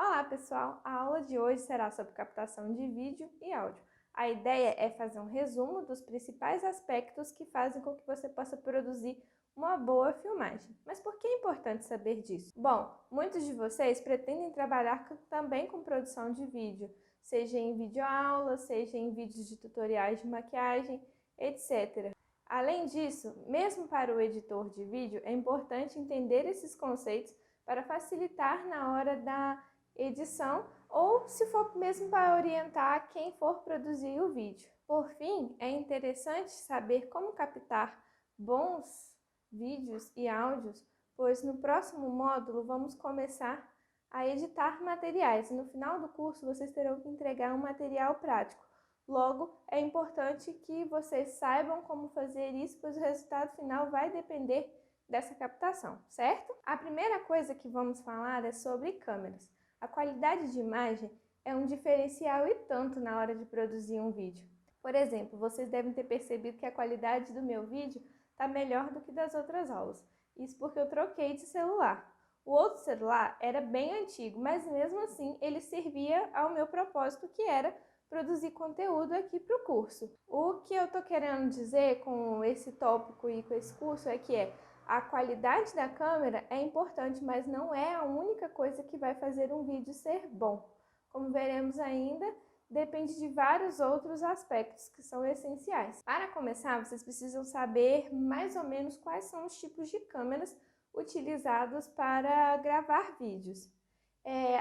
Olá pessoal, a aula de hoje será sobre captação de vídeo e áudio. A ideia é fazer um resumo dos principais aspectos que fazem com que você possa produzir uma boa filmagem. Mas por que é importante saber disso? Bom, muitos de vocês pretendem trabalhar também com produção de vídeo, seja em videoaula, seja em vídeos de tutoriais de maquiagem, etc. Além disso, mesmo para o editor de vídeo, é importante entender esses conceitos para facilitar na hora da edição ou se for mesmo para orientar quem for produzir o vídeo. Por fim, é interessante saber como captar bons vídeos e áudios, pois no próximo módulo vamos começar a editar materiais e no final do curso vocês terão que entregar um material prático. Logo, é importante que vocês saibam como fazer isso, pois o resultado final vai depender dessa captação, certo? A primeira coisa que vamos falar é sobre câmeras. A qualidade de imagem é um diferencial e tanto na hora de produzir um vídeo. Por exemplo, vocês devem ter percebido que a qualidade do meu vídeo está melhor do que das outras aulas. Isso porque eu troquei de celular. O outro celular era bem antigo, mas mesmo assim ele servia ao meu propósito, que era produzir conteúdo aqui para o curso. O que eu estou querendo dizer com esse tópico e com esse curso é que a qualidade da câmera é importante, mas não é a única coisa que vai fazer um vídeo ser bom. Como veremos ainda, depende de vários outros aspectos que são essenciais. Para começar, vocês precisam saber mais ou menos quais são os tipos de câmeras utilizados para gravar vídeos.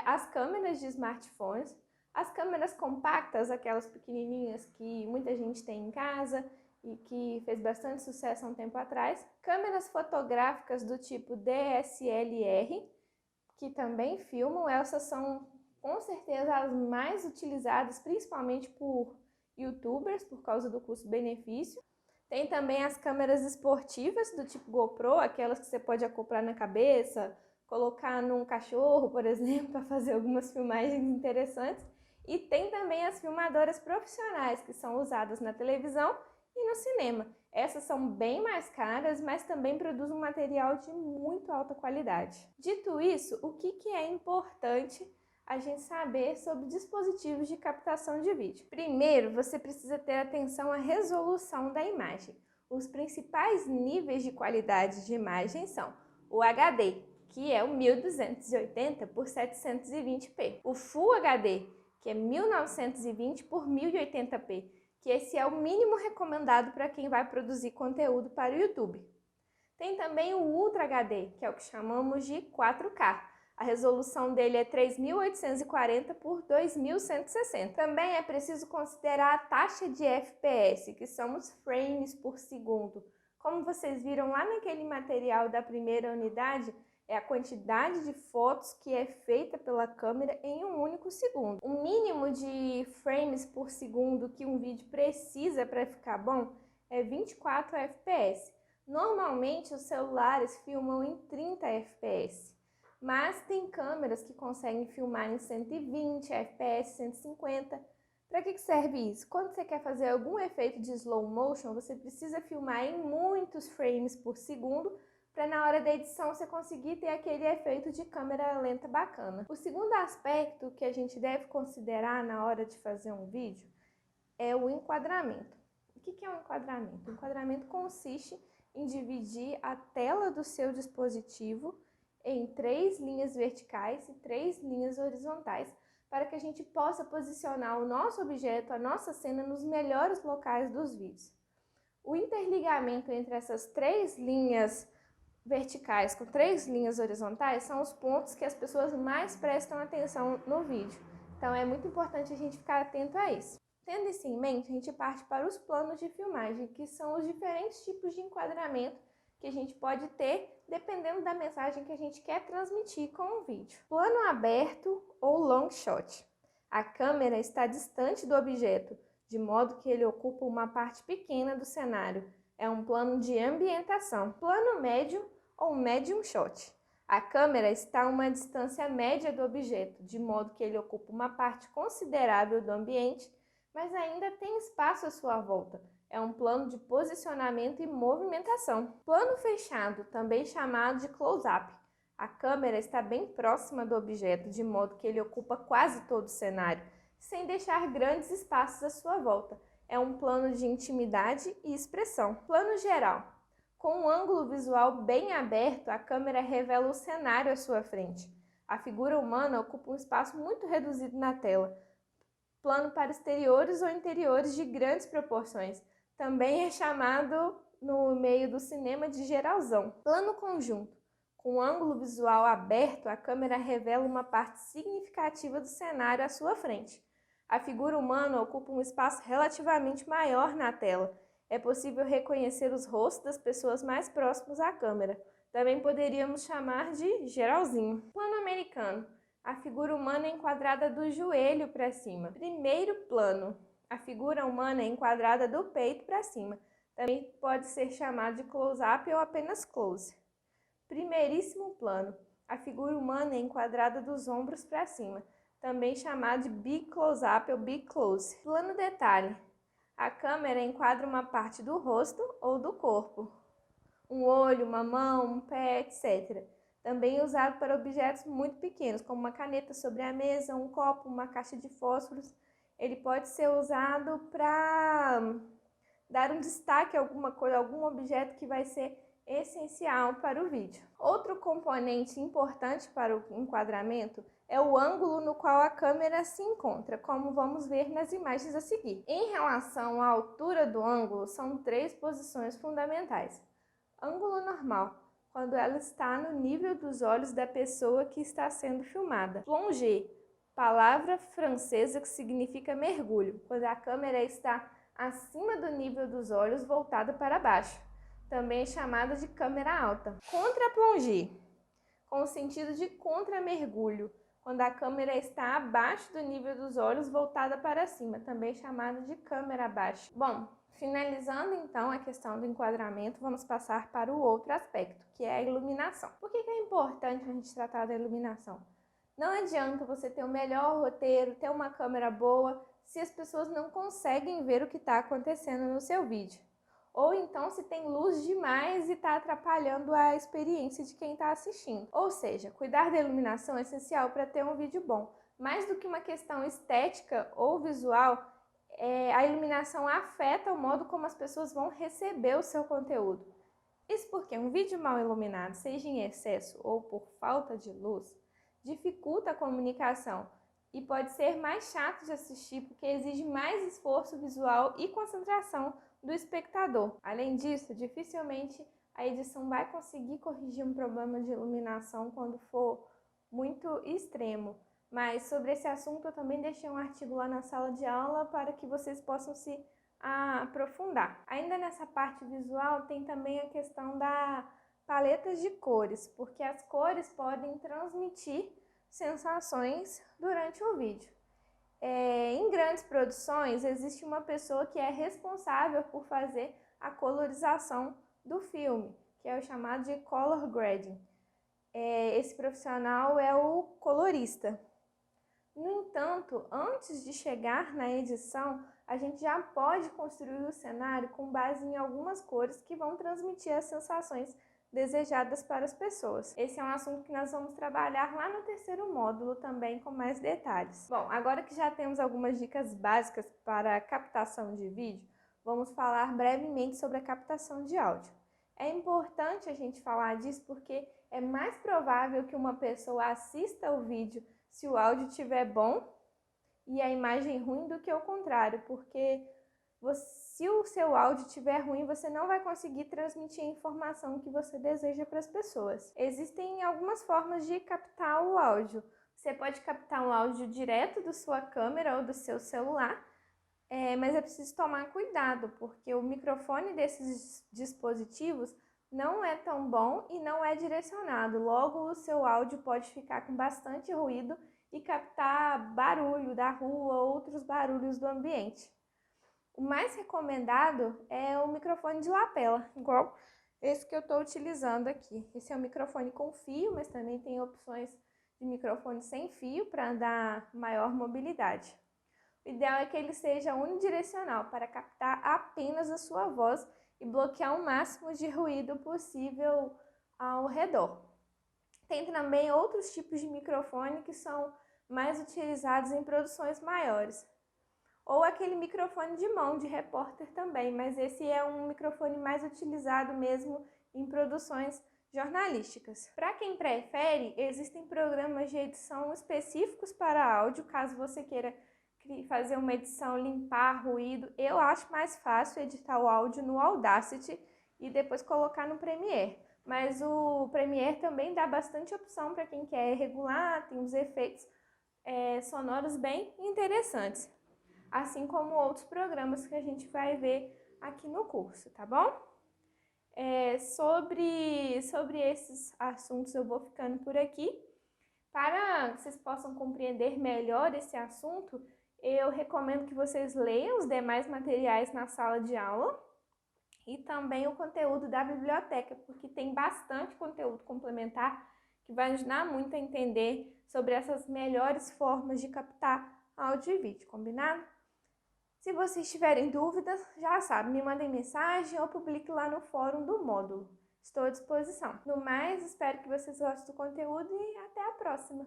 As câmeras de smartphones, as câmeras compactas, aquelas pequenininhas que muita gente tem em casa e que fez bastante sucesso há um tempo atrás. Câmeras fotográficas do tipo DSLR, que também filmam. Essas são com certeza as mais utilizadas, principalmente por youtubers, por causa do custo-benefício. Tem também as câmeras esportivas do tipo GoPro, aquelas que você pode acoplar na cabeça, colocar num cachorro, por exemplo, para fazer algumas filmagens interessantes. E tem também as filmadoras profissionais, que são usadas na televisão e no cinema. Essas são bem mais caras, mas também produzem um material de muito alta qualidade. Dito isso, o que é importante a gente saber sobre dispositivos de captação de vídeo? Primeiro, você precisa ter atenção à resolução da imagem. Os principais níveis de qualidade de imagem são o HD, que é o 1280 por 720p, o Full HD, que é 1920 por 1080p, que esse é o mínimo recomendado para quem vai produzir conteúdo para o YouTube. Tem também o Ultra HD, que é o que chamamos de 4K. A resolução dele é 3840 por 2160. Também é preciso considerar a taxa de FPS, que são os frames por segundo. Como vocês viram lá naquele material da primeira unidade, é a quantidade de fotos que é feita pela câmera em um único segundo. O mínimo de frames por segundo que um vídeo precisa para ficar bom é 24 FPS. Normalmente os celulares filmam em 30 FPS, mas tem câmeras que conseguem filmar em 120 FPS, 150. Para que serve isso? Quando você quer fazer algum efeito de slow motion, você precisa filmar em muitos frames por segundo, para na hora da edição você conseguir ter aquele efeito de câmera lenta bacana. O segundo aspecto que a gente deve considerar na hora de fazer um vídeo é o enquadramento. O que é um enquadramento? O enquadramento consiste em dividir a tela do seu dispositivo em 3 linhas verticais e 3 linhas horizontais, para que a gente possa posicionar o nosso objeto, a nossa cena, nos melhores locais dos vídeos. O interligamento entre essas 3 linhas verticais com 3 linhas horizontais são os pontos que as pessoas mais prestam atenção no vídeo. Então é muito importante a gente ficar atento a isso. Tendo isso em mente, a gente parte para os planos de filmagem, que são os diferentes tipos de enquadramento que a gente pode ter dependendo da mensagem que a gente quer transmitir com o vídeo. Plano aberto ou long shot. A câmera está distante do objeto, de modo que ele ocupa uma parte pequena do cenário. É um plano de ambientação. Plano médio ou medium shot. A câmera está a uma distância média do objeto, de modo que ele ocupa uma parte considerável do ambiente, mas ainda tem espaço à sua volta. É um plano de posicionamento e movimentação. Plano fechado, também chamado de close-up. A câmera está bem próxima do objeto, de modo que ele ocupa quase todo o cenário, sem deixar grandes espaços à sua volta. É um plano de intimidade e expressão. Plano geral. Com um ângulo visual bem aberto, a câmera revela o cenário à sua frente. A figura humana ocupa um espaço muito reduzido na tela. Plano para exteriores ou interiores de grandes proporções. Também é chamado no meio do cinema de geralzão. Plano conjunto. Com um ângulo visual aberto, a câmera revela uma parte significativa do cenário à sua frente. A figura humana ocupa um espaço relativamente maior na tela. É possível reconhecer os rostos das pessoas mais próximas à câmera. Também poderíamos chamar de geralzinho. Plano americano. A figura humana é enquadrada do joelho para cima. Primeiro plano. A figura humana é enquadrada do peito para cima. Também pode ser chamado de close-up ou apenas close. Primeiríssimo plano. A figura humana é enquadrada dos ombros para cima. Também chamado de big close-up ou big close. Plano detalhe. A câmera enquadra uma parte do rosto ou do corpo. Um olho, uma mão, um pé, etc. Também usado para objetos muito pequenos, como uma caneta sobre a mesa, um copo, uma caixa de fósforos. Ele pode ser usado para dar um destaque a alguma coisa, algum objeto que vai ser essencial para o vídeo. Outro componente importante para o enquadramento é o ângulo no qual a câmera se encontra, como vamos ver nas imagens a seguir. Em relação à altura do ângulo, são 3 posições fundamentais. Ângulo normal, quando ela está no nível dos olhos da pessoa que está sendo filmada. Plongée, palavra francesa que significa mergulho, quando a câmera está acima do nível dos olhos voltada para baixo. Também é chamada de câmera alta. Contra-plongée, com o sentido de contra-mergulho, quando a câmera está abaixo do nível dos olhos voltada para cima, também chamada de câmera baixa. Bom, finalizando então a questão do enquadramento, vamos passar para o outro aspecto, que é a iluminação. Por que é importante a gente tratar da iluminação? Não adianta você ter o melhor roteiro, ter uma câmera boa, se as pessoas não conseguem ver o que está acontecendo no seu vídeo. Ou então se tem luz demais e está atrapalhando a experiência de quem está assistindo. Ou seja, cuidar da iluminação é essencial para ter um vídeo bom. Mais do que uma questão estética ou visual, a iluminação afeta o modo como as pessoas vão receber o seu conteúdo. Isso porque um vídeo mal iluminado, seja em excesso ou por falta de luz, dificulta a comunicação e pode ser mais chato de assistir porque exige mais esforço visual e concentração do espectador. Além disso, dificilmente a edição vai conseguir corrigir um problema de iluminação quando for muito extremo. Mas sobre esse assunto eu também deixei um artigo lá na sala de aula para que vocês possam se aprofundar. Ainda nessa parte visual tem também a questão da paletas de cores, porque as cores podem transmitir sensações durante o vídeo. Em grandes produções, existe uma pessoa que é responsável por fazer a colorização do filme, que é o chamado de color grading. Esse profissional é o colorista. No entanto, antes de chegar na edição, a gente já pode construir o cenário com base em algumas cores que vão transmitir as sensações desejadas para as pessoas. Esse é um assunto que nós vamos trabalhar lá no terceiro módulo também com mais detalhes. Bom, agora que já temos algumas dicas básicas para a captação de vídeo, vamos falar brevemente sobre a captação de áudio. É importante a gente falar disso porque é mais provável que uma pessoa assista o vídeo se o áudio estiver bom e a imagem ruim do que o contrário, porque se o seu áudio estiver ruim, você não vai conseguir transmitir a informação que você deseja para as pessoas. Existem algumas formas de captar o áudio. Você pode captar um áudio direto da sua câmera ou do seu celular, mas é preciso tomar cuidado, porque o microfone desses dispositivos não é tão bom e não é direcionado. Logo, o seu áudio pode ficar com bastante ruído e captar barulho da rua ou outros barulhos do ambiente. O mais recomendado é o microfone de lapela, igual esse que eu estou utilizando aqui. Esse é um microfone com fio, mas também tem opções de microfone sem fio para dar maior mobilidade. O ideal é que ele seja unidirecional para captar apenas a sua voz e bloquear o máximo de ruído possível ao redor. Tem também outros tipos de microfone que são mais utilizados em produções maiores. Ou aquele microfone de mão de repórter também, mas esse é um microfone mais utilizado mesmo em produções jornalísticas. Para quem prefere, existem programas de edição específicos para áudio, caso você queira fazer uma edição, limpar ruído. Eu acho mais fácil editar o áudio no Audacity e depois colocar no Premiere. Mas o Premiere também dá bastante opção para quem quer regular, tem uns efeitos sonoros bem interessantes, assim como outros programas que a gente vai ver aqui no curso, tá bom? Sobre esses assuntos eu vou ficando por aqui. Para que vocês possam compreender melhor esse assunto, eu recomendo que vocês leiam os demais materiais na sala de aula e também o conteúdo da biblioteca, porque tem bastante conteúdo complementar que vai ajudar muito a entender sobre essas melhores formas de captar áudio e vídeo, combinado? Se vocês tiverem dúvidas, já sabem, me mandem mensagem ou publique lá no fórum do módulo. Estou à disposição. No mais, espero que vocês gostem do conteúdo e até a próxima!